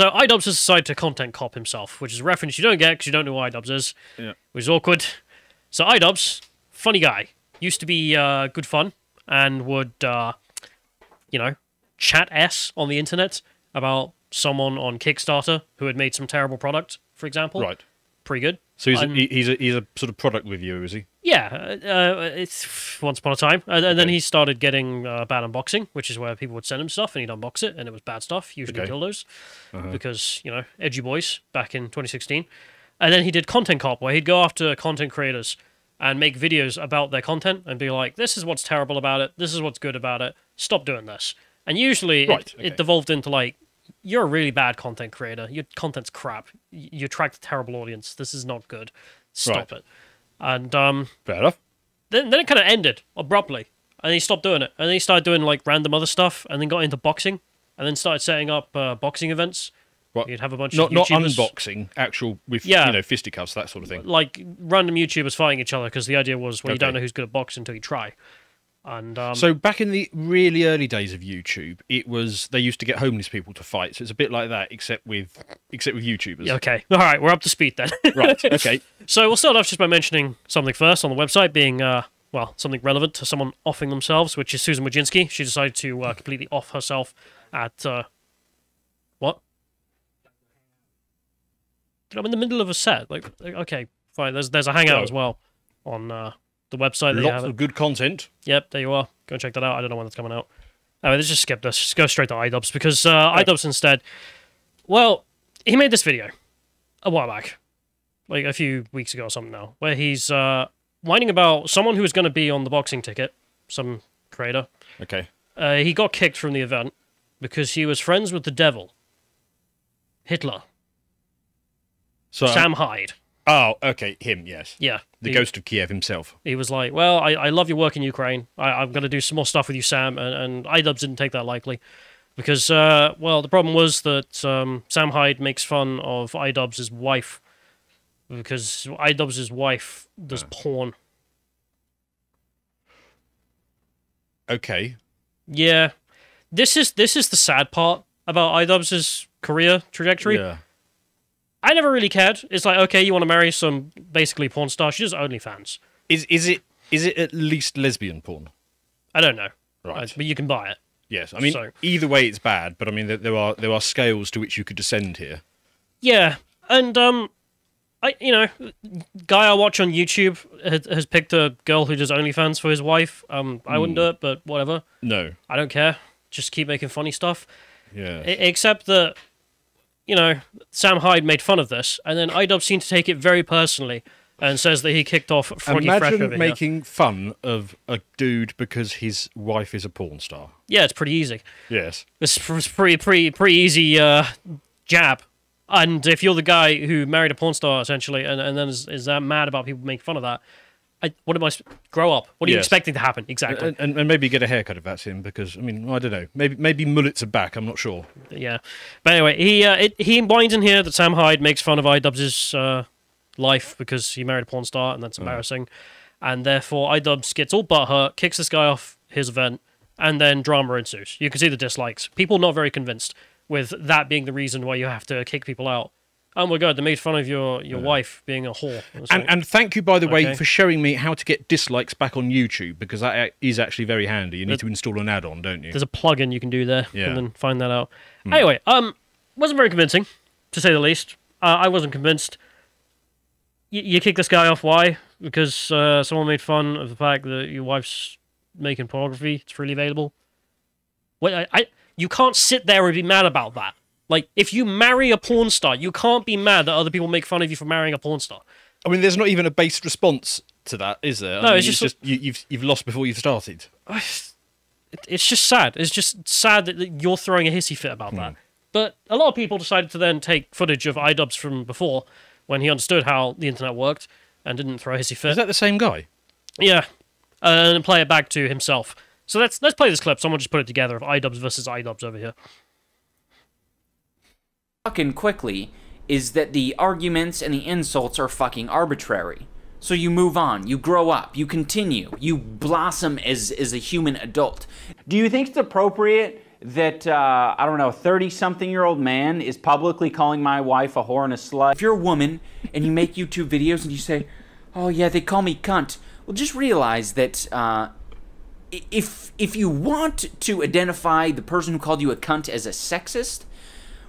So Idubbbz has decided to content cop himself, which is a reference you don't get because you don't know who Idubbbz is, which is awkward. So Idubbbz, funny guy, used to be good fun and would, you know, chat S on the internet about someone on Kickstarter who had made some terrible product, for example. Right. Pretty good. So he's a sort of product reviewer, is he? Yeah, it's once upon a time. And then he started getting bad unboxing, which is where people would send him stuff and he'd unbox it, and it was bad stuff, usually dildos, because, you know, edgy boys back in 2016. And then he did Content Cop, where he'd go after content creators and make videos about their content and be like, this is what's terrible about it, this is what's good about it, stop doing this. And usually it devolved into like, you're a really bad content creator, your content's crap, you attract a terrible audience, this is not good, stop it. And fair enough. Then it kind of ended abruptly, and he stopped doing it. And then he started doing like random other stuff, and then got into boxing, and then started setting up boxing events. What? You'd have a bunch of YouTubers. Not unboxing, actual with you know, fisticuffs, that sort of thing. Like random YouTubers fighting each other, because the idea was, well, you don't know who's good at boxing until you try. And so back in the really early days of YouTube, it was they used to get homeless people to fight. So it's a bit like that, except with YouTubers. Okay, all right, we're up to speed then. Right. Okay. So we'll start off just by mentioning something first on the website, being well, something relevant to someone offing themselves, which is Susan Wojcicki. She decided to completely off herself at what? I'm in the middle of a set. Like, okay, fine. There's a hangout as well on the website. Lots of good content. Yep, there you are. Go and check that out. I don't know when that's coming out. Anyway, let's just skip this. Just go straight to Idubbbz, because Idubbbz instead, well, he made this video a while back, like a few weeks ago or something now, where he's whining about someone who was going to be on the boxing ticket, some creator. Okay. He got kicked from the event because he was friends with the devil, Hitler, so Sam Hyde. Oh, okay, him, yes. Yeah. The ghost of Kiev himself. He was like, well, I love your work in Ukraine. I'm going to do some more stuff with you, Sam. And Idubbbz didn't take that lightly. Because, well, the problem was that Sam Hyde makes fun of Idubbbz's wife. Because Idubbbz's wife does porn. Okay. Yeah. This is the sad part about Idubbbz's career trajectory. Yeah. I never really cared. It's like, okay, you want to marry some basically porn star. She does OnlyFans. Is it at least lesbian porn? I don't know. Right. But you can buy it. Yes. I mean, either way it's bad, but I mean, there are scales to which you could descend here. Yeah. And, guy I watch on YouTube has picked a girl who does OnlyFans for his wife. I wouldn't do it, but whatever. No. I don't care. Just keep making funny stuff. Yeah. Except that, you know, Sam Hyde made fun of this, and then Idubbbz seemed to take it very personally and says that he kicked off Froggy Fresh over here. Imagine making fun of a dude because his wife is a porn star. Yeah, it's pretty easy. Yes. It's pretty easy jab. And if you're the guy who married a porn star, essentially, and then is that mad about people making fun of that, grow up. What are you expecting to happen? Exactly. And maybe get a haircut if that's him, because, I mean, I don't know. Maybe mullets are back, I'm not sure. Yeah. But anyway, he whines in here that Sam Hyde makes fun of Idubbbz's life because he married a porn star, and that's embarrassing. And therefore, Idubbbz gets all butthurt, kicks this guy off his event, and then drama ensues. You can see the dislikes. People not very convinced with that being the reason why you have to kick people out. Oh my god, they made fun of your wife being a whore. And thank you, by the way, for showing me how to get dislikes back on YouTube, because that is actually very handy. You need to install an add-on, don't you? There's a plugin you can do there, and then find that out. Anyway, wasn't very convincing, to say the least. I wasn't convinced. You kick this guy off, why? Because someone made fun of the fact that your wife's making pornography. It's freely available. Wait, you can't sit there and be mad about that. Like, if you marry a porn star, you can't be mad that other people make fun of you for marrying a porn star. I mean, there's not even a based response to that, is there? No, I mean, it's just you've lost before you've started. It's just sad. It's just sad that you're throwing a hissy fit about that. But a lot of people decided to then take footage of Idubbbz from before, when he understood how the internet worked, and didn't throw a hissy fit. Is that the same guy? Yeah. And play it back to himself. So let's play this clip. Someone just put it together of Idubbbz versus Idubbbz over here. Fucking quickly is that the arguments and the insults are fucking arbitrary. So you move on, you grow up, you continue, you blossom as a human adult. Do you think it's appropriate that, I don't know, a 30-something-year-old man is publicly calling my wife a whore and a slut. If you're a woman and you make YouTube videos and you say, oh yeah, they call me cunt, well, just realize that if you want to identify the person who called you a cunt as a sexist,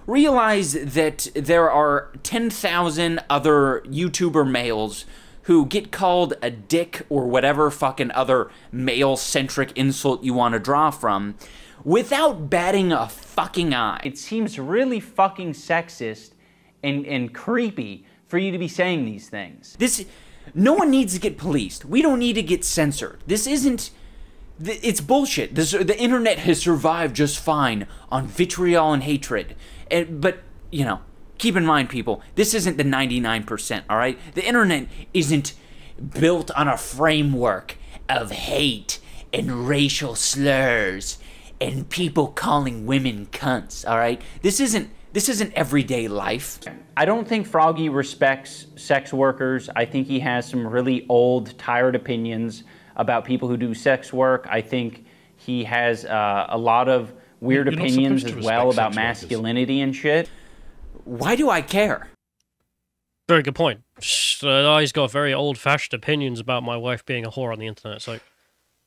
realize that there are 10,000 other YouTuber males who get called a dick or whatever fucking other male-centric insult you want to draw from without batting a fucking eye. It seems really fucking sexist and creepy for you to be saying these things. No one needs to get policed. We don't need to get censored. This isn't... It's bullshit. The internet has survived just fine on vitriol and hatred. But, you know, keep in mind, people, this isn't the 99%, all right? The internet isn't built on a framework of hate and racial slurs and people calling women cunts, all right? This isn't everyday life. I don't think Froggy respects sex workers. I think he has some really old, tired opinions about people who do sex work. I think he has a lot of weird opinions as well about masculinity and shit. Why do I care? Very good point. He's got very old-fashioned opinions about my wife being a whore on the internet. So,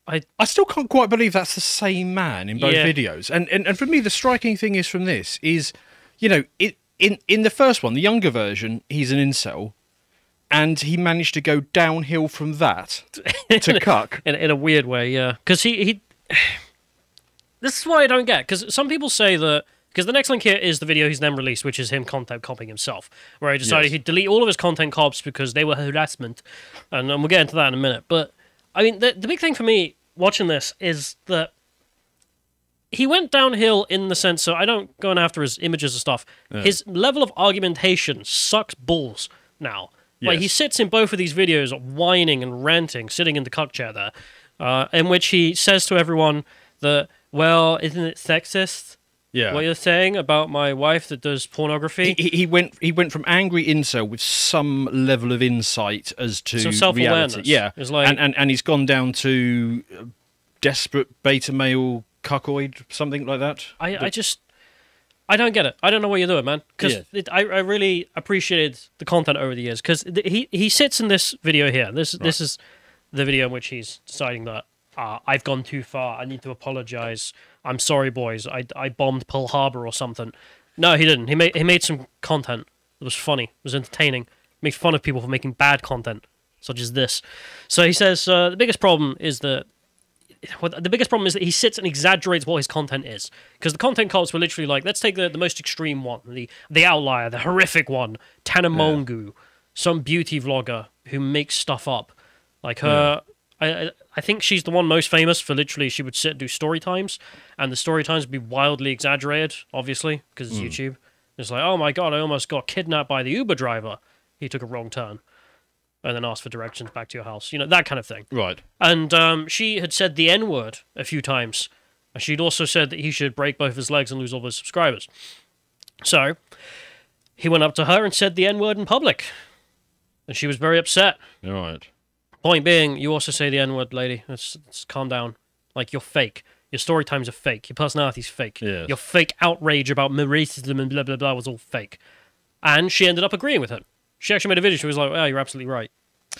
I still can't quite believe that's the same man in both videos. And for me, the striking thing is from this is, you know, in the first one, the younger version, he's an incel, and he managed to go downhill from that to cuck. In a weird way, yeah. Because he this is what I don't get, because some people say that... Because the next link here is the video he's then released, which is him content copying himself, where he decided he'd delete all of his content cops because they were harassment, and we'll get into that in a minute. But, I mean, the big thing for me watching this is that he went downhill in the sense, so I don't go after his images and stuff. Yeah. His level of argumentation sucks balls now. Yes. Like, he sits in both of these videos whining and ranting, sitting in the cuck chair there, in which he says to everyone that, well, isn't it sexist? Yeah. What you're saying about my wife that does pornography? He went from angry incel with some level of insight as to some self-awareness. Yeah. Like... And he's gone down to desperate beta male cuckoid, something like that. I don't get it. I don't know what you're doing, man. Because I really appreciated the content over the years. Because he sits in this video here. This is the video in which he's deciding that I've gone too far. I need to apologize. I'm sorry, boys. I bombed Pearl Harbor or something. No, he didn't. He made some content that was funny. It was entertaining. He made fun of people for making bad content, such as this. So he says the biggest problem is that he sits and exaggerates what his content is. Because the content cops were literally like, let's take the most extreme one, the outlier, the horrific one, Tanamongu, some beauty vlogger who makes stuff up. Like her... I think she's the one most famous for literally she would sit and do story times, and the story times would be wildly exaggerated, obviously, because it's YouTube. It's like, oh my god, I almost got kidnapped by the Uber driver. He took a wrong turn. And then asked for directions back to your house. You know, that kind of thing. Right. And she had said the N-word a few times. And she'd also said that he should break both his legs and lose all his subscribers. So, he went up to her and said the N-word in public. And she was very upset. Right. Point being, you also say the N-word, lady. Let's calm down. Like, you're fake. Your story times are fake. Your personality's fake. Yes. Your fake outrage about racism and blah, blah, blah was all fake. And she ended up agreeing with him. She actually made a video. She was like, oh, you're absolutely right.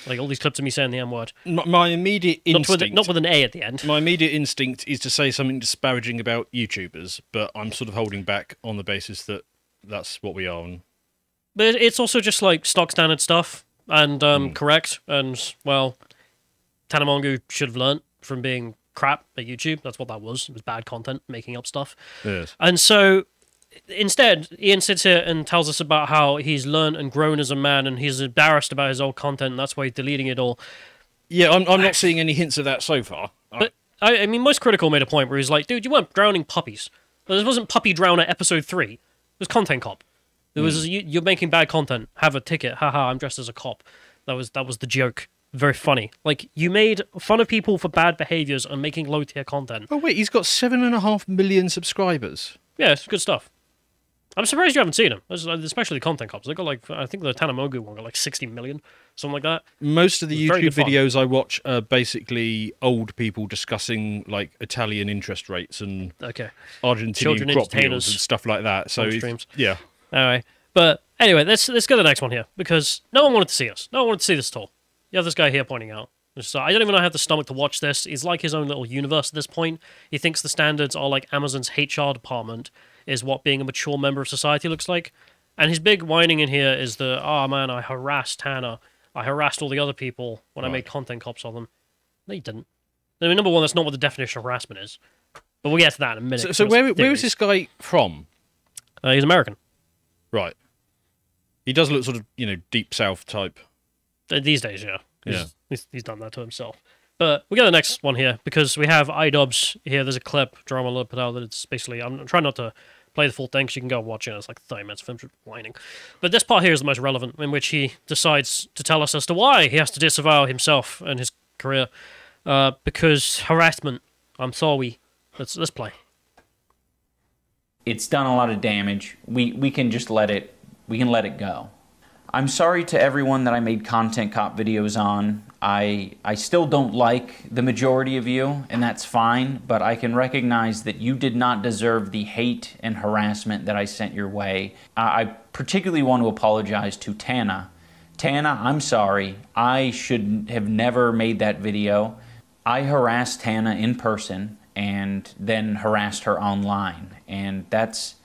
Like, all these clips of me saying the N-word. My immediate instinct... Not with an A at the end. My immediate instinct is to say something disparaging about YouTubers, but I'm sort of holding back on the basis that that's what we are. But it's also just, like, stock standard stuff. And correct, and, well, Tanamongu should have learnt from being crap at YouTube. That's what that was. It was bad content, making up stuff. Yes. And so, instead, Ian sits here and tells us about how he's learned and grown as a man, and he's embarrassed about his old content, and that's why he's deleting it all. Yeah, I'm not seeing any hints of that so far. But, I mean, Most Critical made a point where he's like, dude, you weren't drowning puppies. This wasn't Puppy Drowner episode 3. It was Content Cop. It was you're making bad content. Have a ticket. Haha, I'm dressed as a cop. That was the joke. Very funny. Like, you made fun of people for bad behaviors and making low tier content. Oh wait, he's got 7.5 million subscribers. Yeah, it's good stuff. I'm surprised you haven't seen them, especially the content cops. They got like, I think the Tanamogu one got like 60 million, something like that. Most of the YouTube videos I watch are basically old people discussing like Italian interest rates and Argentinian crop yields and stuff like that. So yeah. All right, but anyway, let's go to the next one here because no one wanted to see us. No one wanted to see this at all. You have this guy here pointing out. So I don't even know I have the stomach to watch this. He's like his own little universe at this point. He thinks the standards are like Amazon's HR department is what being a mature member of society looks like. And his big whining in here is the, oh man, I harassed Tanner. I harassed all the other people when I made content cops of them. No, you didn't. I mean, number one, that's not what the definition of harassment is. But we'll get to that in a minute. So where is this guy from? He's American. Right. He does look sort of, deep south type. These days, yeah. He's done that to himself. But we get the next one here because we have Idubbbz here. There's a clip, drama will put out that it's basically, I'm trying not to play the full thing because you can go watch it. It's like 30 minutes of him whining. But this part here is the most relevant, in which he decides to tell us as to why he has to disavow himself and his career. Because harassment. I'm sorry. Let's play. It's done a lot of damage. We can just let it go. I'm sorry to everyone that I made content cop videos on. I still don't like the majority of you, and that's fine, but I can recognize that you did not deserve the hate and harassment that I sent your way. I particularly want to apologize to Tana. Tana, I'm sorry. I should have never made that video. I harassed Tana in person and then harassed her online, and that's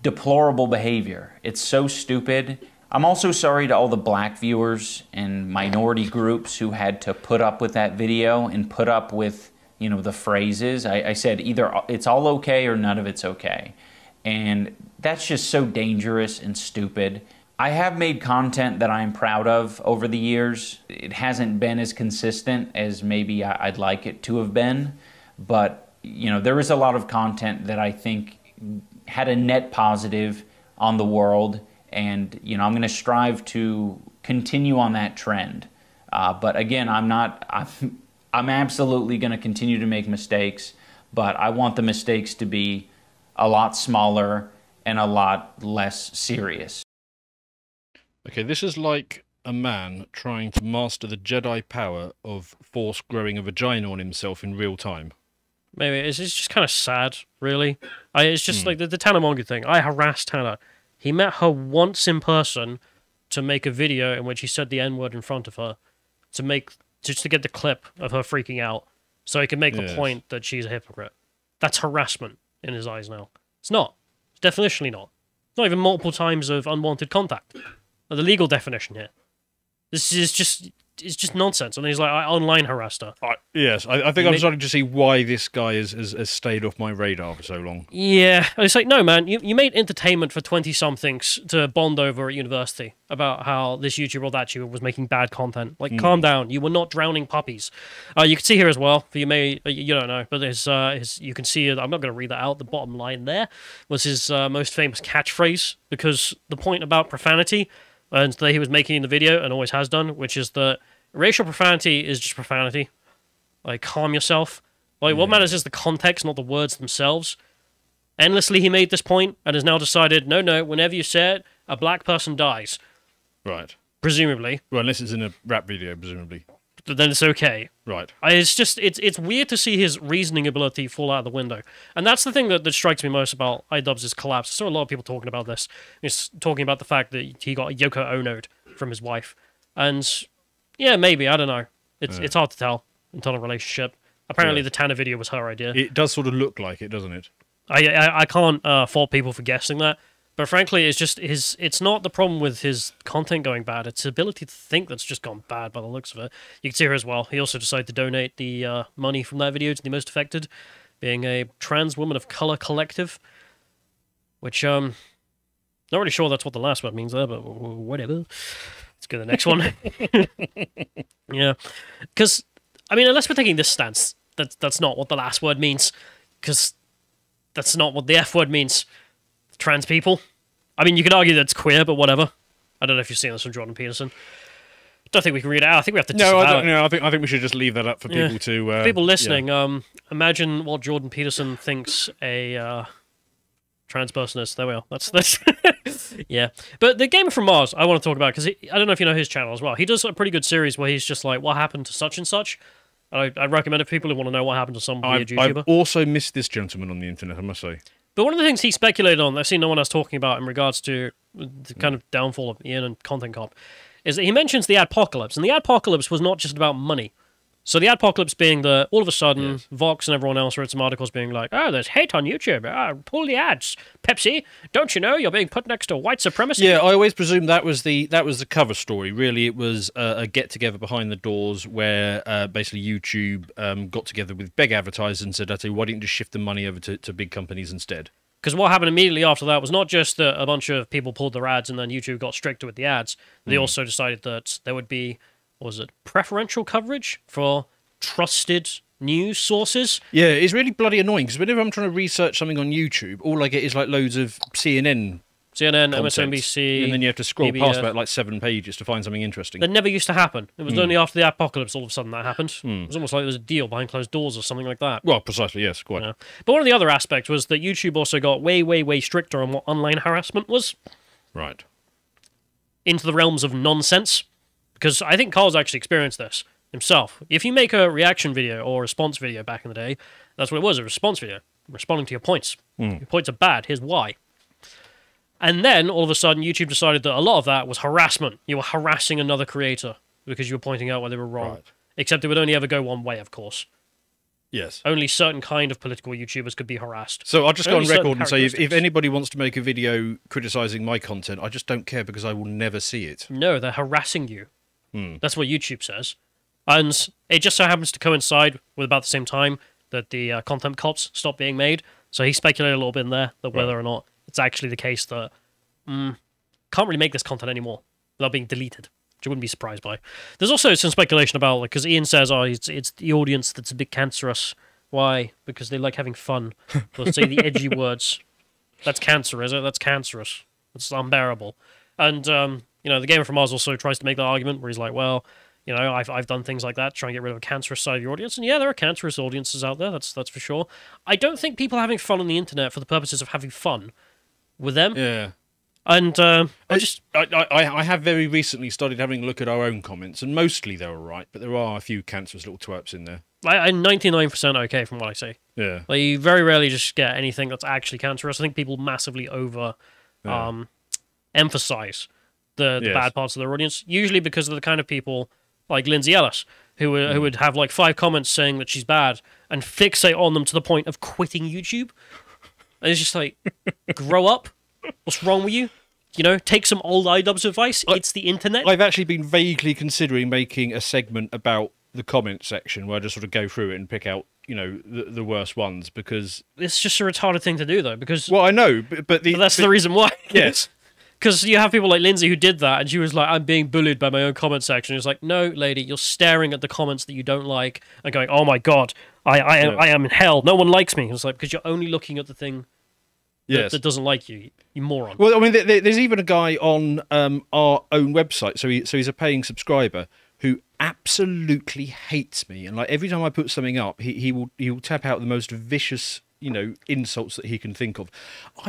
deplorable behavior. It's so stupid. I'm also sorry to all the black viewers and minority groups who had to put up with that video and put up with, the phrases. I said either it's all okay or none of it's okay. And that's just so dangerous and stupid. I have made content that I'm proud of over the years. It hasn't been as consistent as maybe I'd like it to have been. But, there is a lot of content that I think had a net positive on the world. And, I'm going to strive to continue on that trend. But again, I'm absolutely going to continue to make mistakes, but I want the mistakes to be a lot smaller and a lot less serious. Okay, this is like a man trying to master the Jedi power of Force growing a vagina on himself in real time. Maybe it's just kind of sad, really. It's just like the Tana Mongu thing. I harassed Tana. He met her once in person to make a video in which he said the N-word in front of her just to get the clip of her freaking out so he could make the point that she's a hypocrite. That's harassment in his eyes now. It's not. It's definitionally not. It's not even multiple times of unwanted contact. The legal definition here. This is just... It's just nonsense. And he's like, I online harassed her. Yes, I think I'm starting to see why this guy has stayed off my radar for so long. Yeah, it's like, no, man, you made entertainment for 20-somethings to bond over at university about how this YouTuber or that YouTuber was making bad content. Like, calm down. You were not drowning puppies. You can see here as well, you don't know, but you can see, I'm not going to read that out, the bottom line there was his most famous catchphrase, because the point about profanity and that he was making in the video, and always has done, which is that racial profanity is just profanity. Like, calm yourself. Like, what matters is the context, not the words themselves. Endlessly he made this point, and has now decided, no, whenever you say it, a black person dies. Right. Presumably. Well, unless it's in a rap video, presumably. But then it's okay. Right. It's weird to see his reasoning ability fall out of the window. And that's the thing that strikes me most about Idubbbz' collapse. I saw a lot of people talking about this. He's talking about the fact that he got Yoko Ono'd from his wife. And, yeah, maybe, I don't know. It's hard to tell until a relationship. Apparently the Tanner video was her idea. It does sort of look like it, doesn't it? I can't fault people for guessing that. But frankly, it's not the problem with his content going bad. It's his ability to think that's just gone bad by the looks of it. You can see here as well. He also decided to donate the money from that video to the most affected, being a trans woman of color collective. Which, not really sure that's what the last word means there, but whatever. Let's go to the next one. Yeah. Because, I mean, unless we're taking this stance, that's not what the last word means. Because that's not what the F word means. Trans people. I mean, you could argue that it's queer, but whatever. I don't know if you've seen this from Jordan Peterson. Don't think we can read it out. I think we have to disavow I think we should just leave that up for people to... people listening, imagine what Jordan Peterson thinks a trans person is. There we are. That's yeah. But the Gamer from Mars, I want to talk about because I don't know if you know his channel as well. He does a pretty good series where he's just like, what happened to such and such. I recommend it for people who want to know what happened to some weird YouTuber. I've also missed this gentleman on the internet, I must say. But one of the things he speculated on, I've seen no one else talking about in regards to the kind of downfall of Ian and Content Cop, is that he mentions the adpocalypse. And the adpocalypse was not just about money. So the adpocalypse being the, all of a sudden, Vox and everyone else wrote some articles being like, oh, there's hate on YouTube. Pull the ads. Pepsi, don't you know you're being put next to white supremacy? Yeah, I always presumed that was the cover story. Really, it was a get-together behind the doors where basically YouTube got together with big advertisers and said, why don't you just shift the money over to big companies instead? Because what happened immediately after that was not just that a bunch of people pulled their ads and then YouTube got stricter with the ads. They also decided that there would be, what was it, preferential coverage for trusted news sources. Yeah, it's really bloody annoying because whenever I'm trying to research something on YouTube, all I get is like loads of CNN, MSNBC, and then you have to scroll PBS. past about like 7 pages to find something interesting. That never used to happen. It was only after the apocalypse all of a sudden that happened. It was almost like there was a deal behind closed doors or something like that. Well, precisely, yes, quite. Yeah. But one of the other aspects was that YouTube also got way, way, way stricter on what online harassment was. Right. Into the realms of nonsense. Because I think Carl's actually experienced this himself. If you make a reaction video or response video back in the day, that's what it was, a response video. Responding to your points. Your points are bad, here's why. And then, all of a sudden, YouTube decided that a lot of that was harassment. You were harassing another creator because you were pointing out where they were wrong. Right. Except it would only ever go one way, of course. Yes. Only certain kind of political YouTubers could be harassed. So I'll just go on Only certain record and say, if characteristics. anybody wants to make a video criticising my content, I just don't care because I will never see it. No, they're harassing you. That's what YouTube says. And it just so happens to coincide with about the same time that the content cops stopped being made. So he speculated a little bit in there that whether or not it's actually the case that can't really make this content anymore without being deleted, which I wouldn't be surprised by. There's also some speculation about, like, because Ian says, it's the audience that's a bit cancerous. Why? Because they like having fun. They'll say the edgy words. That's cancer, is it? That's cancerous. It's unbearable. And, the Gamer from Mars also tries to make that argument where he's like, well, I've done things like that, try and get rid of a cancerous side of your audience. And yeah, there are cancerous audiences out there, that's for sure. I don't think people are having fun on the internet for the purposes of having fun with them. Yeah. And I have very recently started having a look at our own comments, and mostly they're all right, but there are a few cancerous little twerps in there. I'm 99% okay from what I see. Yeah. Like, you very rarely just get anything that's actually cancerous. I think people massively emphasize the bad parts of their audience, usually because of the kind of people like Lindsay Ellis, who would have like 5 comments saying that she's bad and fixate on them to the point of quitting YouTube. And it's just like, grow up. What's wrong with you? Take some old Idubbbz advice. It's the internet. I've actually been vaguely considering making a segment about the comment section where I just sort of go through it and pick out, the worst ones, because it's just a retarded thing to do, though. Because well, I know, but that's the reason why. Yes. Because you have people like Lindsay who did that, and she was like, I'm being bullied by my own comment section. It's like, no, lady, you're staring at the comments that you don't like and going, oh my god, I am in hell. No one likes me. It's like, because you're only looking at the thing that doesn't like you, you moron. Well, I mean, there's even a guy on our own website, so he's a paying subscriber, who absolutely hates me. And like every time I put something up, he will tap out the most vicious insults that he can think of.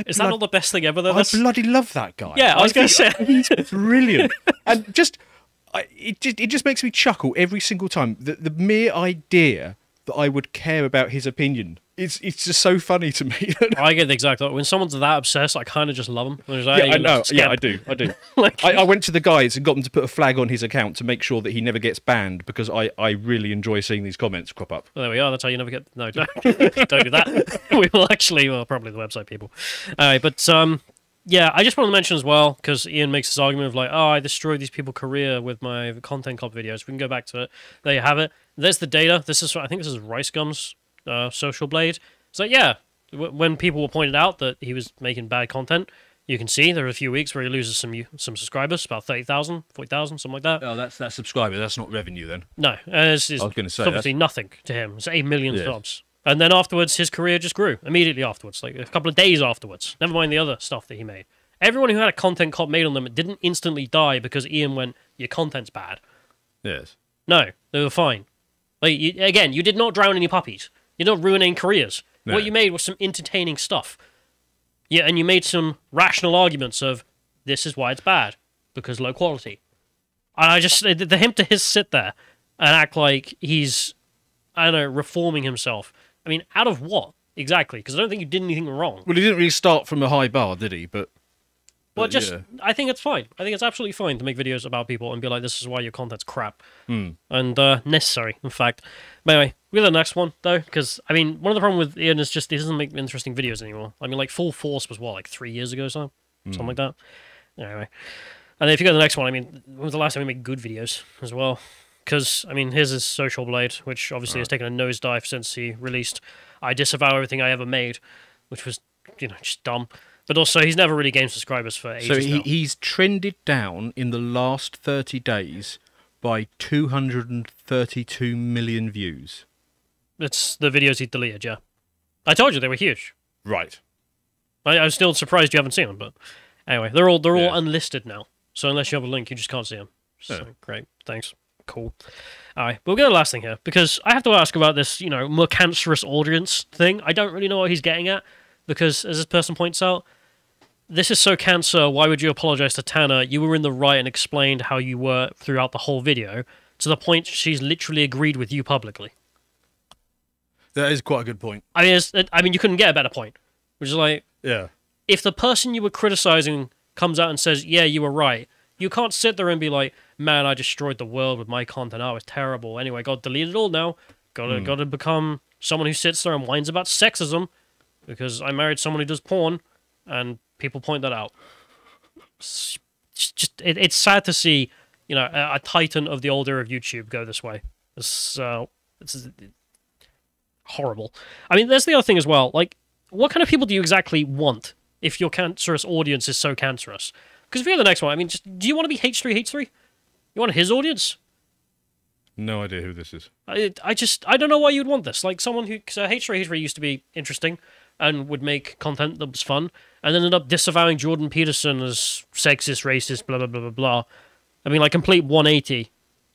Is that not the best thing ever, though? I bloody love that guy. Yeah, I was going to say. He's brilliant. And it just makes me chuckle every single time. The mere idea that I would care about his opinion, it's just so funny to me. I get the exact... When someone's that obsessed, I kind of just love them. Yeah, I know. Yeah, I do. Like, I went to the guys and got them to put a flag on his account to make sure that he never gets banned, because I really enjoy seeing these comments crop up. Well, there we are. That's how you never get... No, don't do that. We will actually... Well, probably the website people. But... yeah, I just want to mention as well, because Ian makes this argument of like, oh, I destroyed these people's career with my content cop videos. We can go back to it. There you have it. There's the data. I think this is Rice Gum's Social Blade. So yeah, when people were pointed out that he was making bad content, you can see there are a few weeks where he loses some subscribers, about 30,000, 40,000, something like that. Oh, that's subscriber. That's not revenue then. No, I was going to say obviously nothing to him. It's 8 million subs. And then afterwards, his career just grew. Immediately afterwards, like a couple of days afterwards. Never mind the other stuff that he made. Everyone who had a content cop made on them didn't instantly die because Ian went, your content's bad. Yes. No, they were fine. Like, you did not drown any puppies. You're not ruining careers. No. What you made was some entertaining stuff. Yeah, and you made some rational arguments of this is why it's bad, because low quality. And I just, the him to his sit there and act like he's, I don't know, reforming himself. I mean, out of what exactly? Because I don't think you did anything wrong. Well, he didn't really start from a high bar, did he? Well, just, yeah. I think it's fine. I think it's absolutely fine to make videos about people and be like, this is why your content's crap. And necessary, in fact. But anyway, we'll go to the next one, though, because, I mean, one of the problems with Ian is just he doesn't make interesting videos anymore. I mean, like, Full Force was, what, like 3 years ago or so? Something like that? Anyway. And then if you go to the next one, I mean, when was the last time we made good videos as well? Because, I mean, his is Social Blade, which obviously has taken a nosedive since he released I Disavow Everything I Ever Made, which was, you know, just dumb. But also, he's never really gained subscribers for ages now. He's trended down in the last 30 days by 232 million views. It's the videos he deleted, yeah. I told you they were huge. Right. I'm still surprised you haven't seen them, but anyway, they're all unlisted now. So unless you have a link, you just can't see them. So great, thanks, cool. All right, but we'll get to the last thing here because I have to ask about this, you know, more cancerous audience thing. I don't really know what he's getting at because, as this person points out, this is so cancer. Why would you apologize to Tanner? You were in the right and explained how you were throughout the whole video to the point she's literally agreed with you publicly. That is quite a good point. I mean, you couldn't get a better point. Which is like, yeah, if the person you were criticizing comes out and says, yeah, you were right, you can't sit there and be like, man, I destroyed the world with my content. Oh, it's terrible. Anyway, got deleted all now. Gotta become someone who sits there and whines about sexism because I married someone who does porn, and people point that out. It's sad to see, you know, a titan of the old era of YouTube go this way. It's horrible. I mean, there's the other thing as well. Like, what kind of people do you exactly want if your cancerous audience is so cancerous? Because if you go to the next one, I mean, do you want to be H3H3? You want his audience? No idea who this is. I don't know why you'd want this. Like, someone who... So H3H3 used to be interesting and would make content that was fun, and then ended up disavowing Jordan Peterson as sexist, racist, blah, blah, blah, blah, blah. I mean, like, complete 180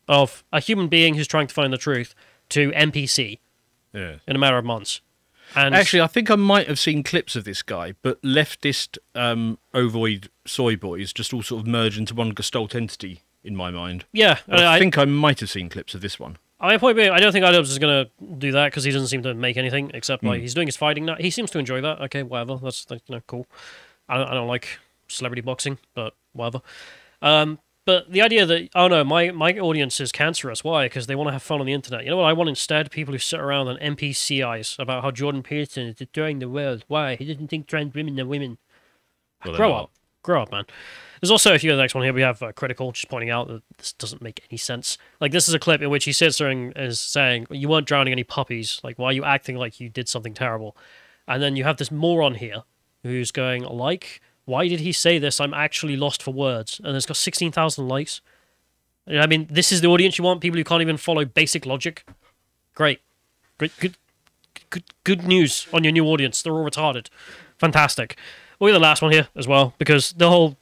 of a human being who's trying to find the truth to NPC in a matter of months. And actually, I think I might have seen clips of this guy, but leftist ovoid soy boys just all sort of merge into one gestalt entity in my mind. Yeah. I think I might have seen clips of this one. My point being, I don't think Idubbbz is going to do that because he doesn't seem to make anything except like he's doing his fighting now. He seems to enjoy that. Okay, whatever. That's you know, cool. I don't like celebrity boxing, but whatever. But the idea that, oh no, my audience is cancerous. Why? Because they want to have fun on the internet. You know what I want instead? People who sit around and NPCIs about how Jordan Peterson is destroying the world. Why? He doesn't think trans women are women. Well, Grow up, man. There's also, if you go to the next one here, we have Critical just pointing out that this doesn't make any sense. Like, this is a clip in which he sits there and is saying, you weren't drowning any puppies. Like, why are you acting like you did something terrible? And then you have this moron here who's going, like... Why did he say this? I'm actually lost for words. And it's got 16,000 likes. I mean, this is the audience you want? People who can't even follow basic logic? Great. Good news on your new audience. They're all retarded. Fantastic. We'll get the last one here as well, because the whole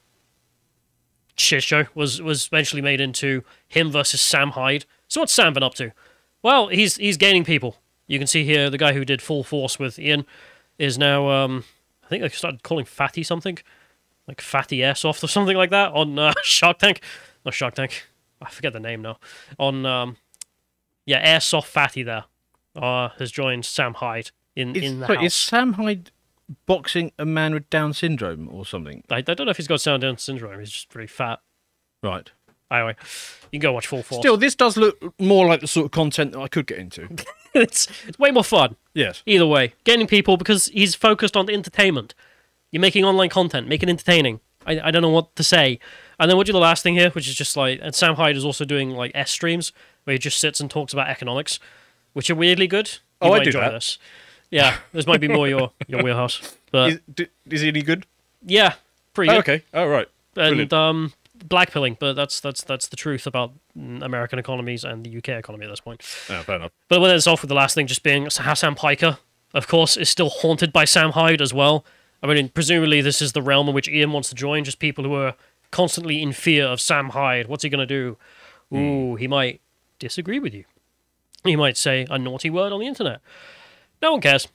shit show was eventually made into him versus Sam Hyde. So what's Sam been up to? Well, he's gaining people. You can see here the guy who did Full Force with Ian is now... I think they started calling Fatty something, like Fatty Airsoft or something like that on Shark Tank. Not Shark Tank. I forget the name now. On Airsoft Fatty there has joined Sam Hyde in the house. Is Sam Hyde boxing a man with Down syndrome or something? I don't know if he's got Down syndrome. He's just very fat. Right. Anyway, you can go watch Full Force. Still, this does look more like the sort of content that I could get into. it's way more fun. Yes. Either way, gaining people because he's focused on entertainment. You're making online content, make it entertaining. I don't know what to say. And then we'll do the last thing here, which is just like, and Sam Hyde is also doing like S streams where he just sits and talks about economics, which are weirdly good. You might enjoy this. Yeah, this might be more your wheelhouse. But is he any good? Yeah, pretty good. Okay. Oh, right. Brilliant. And blackpilling, but that's the truth about American economies and the UK economy at this point. Yeah, fair enough. But when it's off with the last thing just being Hassan Piker, of course, is still haunted by Sam Hyde as well. I mean, presumably this is the realm in which Ian wants to join, just people who are constantly in fear of Sam Hyde. What's he going to do? Ooh, he might disagree with you. He might say a naughty word on the internet. No one cares.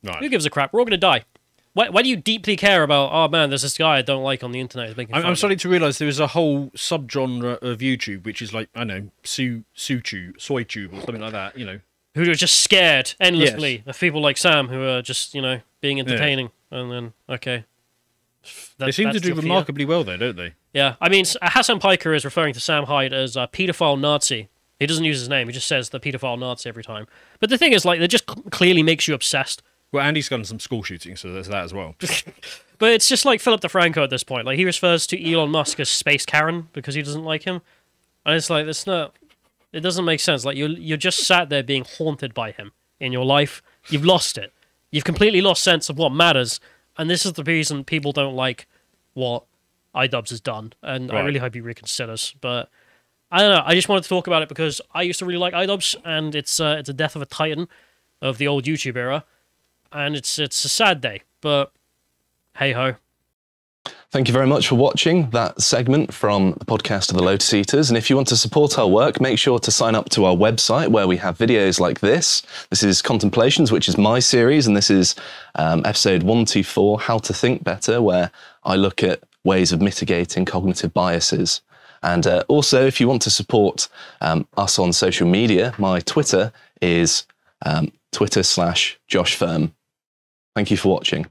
Right. Who gives a crap? We're all going to die. Why do you deeply care about? Oh man, there's this guy I don't like on the internet. I'm starting to realise there is a whole subgenre of YouTube which is like, I don't know, soytube or something like that. You know, who are just scared endlessly of people like Sam who are just being entertaining, and then they seem to do remarkably well there, don't they? Yeah, I mean, Hassan Piker is referring to Sam Hyde as a paedophile Nazi. He doesn't use his name; he just says the paedophile Nazi every time. But the thing is, like, it just clearly makes you obsessed. Well, Andy's done some school shootings, so there's that as well. But it's just like Philip DeFranco at this point. Like, he refers to Elon Musk as Space Karen because he doesn't like him, and it's like it doesn't make sense. Like, you're just sat there being haunted by him in your life. You've lost it. You've completely lost sense of what matters, and this is the reason people don't like what Idubbbz has done. And right. I really hope he reconsiders. But I don't know. I just wanted to talk about it because I used to really like Idubbbz, and it's a death of a titan of the old YouTube era. And it's a sad day, but hey-ho. Thank you very much for watching that segment from the podcast of the Lotus Eaters. And if you want to support our work, make sure to sign up to our website where we have videos like this. This is Contemplations, which is my series, and this is episode 124, How to Think Better, where I look at ways of mitigating cognitive biases. And also, if you want to support us on social media, my Twitter is Twitter/JoshFirm. Thank you for watching.